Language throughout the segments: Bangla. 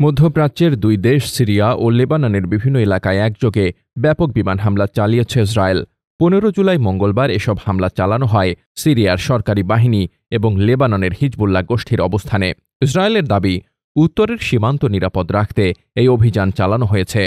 মধ্যপ্রাচ্যের দুই দেশ সিরিয়া ও লেবাননের বিভিন্ন এলাকায় একযোগে ব্যাপক বিমান হামলা চালিয়েছে ইসরায়েল। 15 জুলাই মঙ্গলবার এসব হামলা চালানো হয় সিরিয়ার সরকারি বাহিনী এবং লেবাননের হিজবুল্লাহ গোষ্ঠীর অবস্থানে। ইসরায়েলের দাবি, উত্তরের সীমান্ত নিরাপদ রাখতে এই অভিযান চালানো হয়েছে।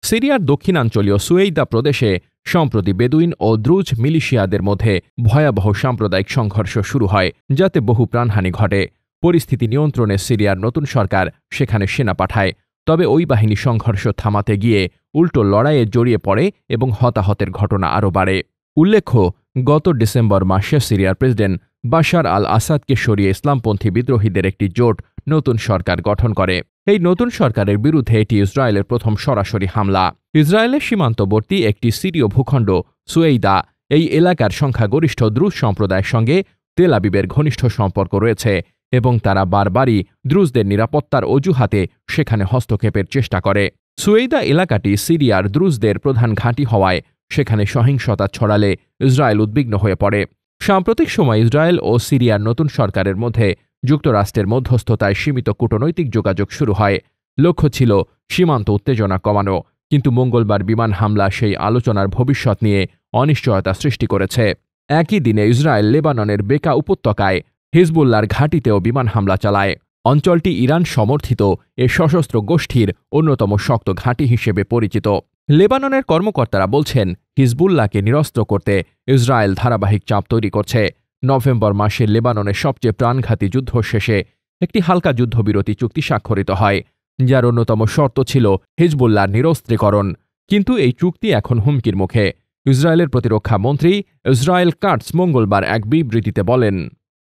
সিরিয়ার দক্ষিণাঞ্চলীয় সুয়েইদা প্রদেশে সম্প্রতি বেদুইন ও দ্রুজ মিলিশিয়াদের মধ্যে ভয়াবহ সাম্প্রদায়িক সংঘর্ষ শুরু হয়, যাতে বহু প্রাণহানি ঘটে। পরিস্থিতি নিয়ন্ত্রণে সিরিয়ার নতুন সরকার সেখানে সেনা পাঠায়, তবে ওই বাহিনী সংঘর্ষ থামাতে গিয়ে উল্টো লড়াইয়ে জড়িয়ে পড়ে এবং হতাহতের ঘটনা আরও বাড়ে। উল্লেখ্য, গত ডিসেম্বর মাসে সিরিয়ার প্রেসিডেন্ট বাশার আল আসাদকে সরিয়ে ইসলামপন্থী বিদ্রোহীদের একটি জোট নতুন সরকার গঠন করে। এই নতুন সরকারের বিরুদ্ধে এটি ইসরায়েলের প্রথম সরাসরি হামলা। ইসরায়েলের সীমান্তবর্তী একটি সিরীয় ভূখণ্ড সুয়েইদা, এই এলাকার সংখ্যাগরিষ্ঠ দ্রুজ সম্প্রদায়ের সঙ্গে তেল আবিবের ঘনিষ্ঠ সম্পর্ক রয়েছে এবং তারা বারবারই দ্রুজদের নিরাপত্তার অজুহাতে সেখানে হস্তক্ষেপের চেষ্টা করে। সুয়েইদা এলাকাটি সিরিয়ার দ্রুজদের প্রধান ঘাঁটি হওয়ায় সেখানে সহিংসতা ছড়ালে ইসরায়েল উদ্বিগ্ন হয়ে পড়ে। সাম্প্রতিক সময় ইসরায়েল ও সিরিয়ার নতুন সরকারের মধ্যে যুক্তরাষ্ট্রের মধ্যস্থতায় সীমিত কূটনৈতিক যোগাযোগ শুরু হয়। লক্ষ্য ছিল সীমান্ত উত্তেজনা কমানো, কিন্তু মঙ্গলবার বিমান হামলা সেই আলোচনার ভবিষ্যৎ নিয়ে অনিশ্চয়তা সৃষ্টি করেছে। একই দিনে ইসরায়েল লেবাননের বেকা উপত্যকায় হিজবুল্লাহর ঘাঁটিতেও বিমান হামলা চালায়। অঞ্চলটি ইরান সমর্থিত এ সশস্ত্র গোষ্ঠীর অন্যতম শক্ত ঘাঁটি হিসেবে পরিচিত। লেবাননের কর্মকর্তারা বলছেন, হিজবুল্লাহকে নিরস্ত্র করতে ইসরায়েল ধারাবাহিক চাপ তৈরি করছে। নভেম্বর মাসে লেবাননের সবচেয়ে প্রাণঘাতী যুদ্ধ শেষে একটি হালকা যুদ্ধবিরতি চুক্তি স্বাক্ষরিত হয়, যার অন্যতম শর্ত ছিল হিজবুল্লাহর নিরস্ত্রীকরণ। কিন্তু এই চুক্তি এখন হুমকির মুখে। ইসরায়েলের প্রতিরক্ষা মন্ত্রী ইসরায়েল কাটস মঙ্গলবার এক বিবৃতিতে বলেন,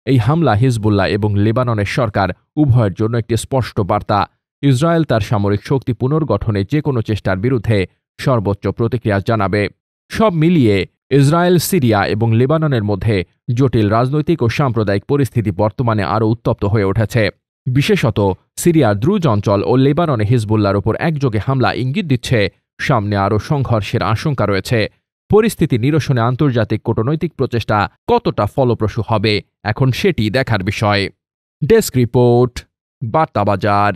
এই হামলা হিজবুল্লাহ এবং লেবাননের সরকার উভয়ের জন্য একটি স্পষ্ট বার্তা। ইসরায়েল তার সামরিক শক্তি পুনর্গঠনে যে কোনো চেষ্টার বিরুদ্ধে সর্বোচ্চ প্রতিক্রিয়া জানাবে। সব মিলিয়ে ইসরায়েল, সিরিয়া এবং লেবাননের মধ্যে জটিল রাজনৈতিক ও সাম্প্রদায়িক পরিস্থিতি বর্তমানে আরও উত্তপ্ত হয়ে উঠেছে। বিশেষত সিরিয়ার দ্রুজ অঞ্চল ও লেবাননে হিজবুল্লাহর ওপর একযোগে হামলা ইঙ্গিত দিচ্ছে সামনে আরও সংঘর্ষের আশঙ্কা রয়েছে। পরিস্থিতি নিরসনে আন্তর্জাতিক কূটনৈতিক প্রচেষ্টা কতটা ফলপ্রসূ হবে, এখন সেটি দেখার বিষয়। Desk report, বার্তাবাজার।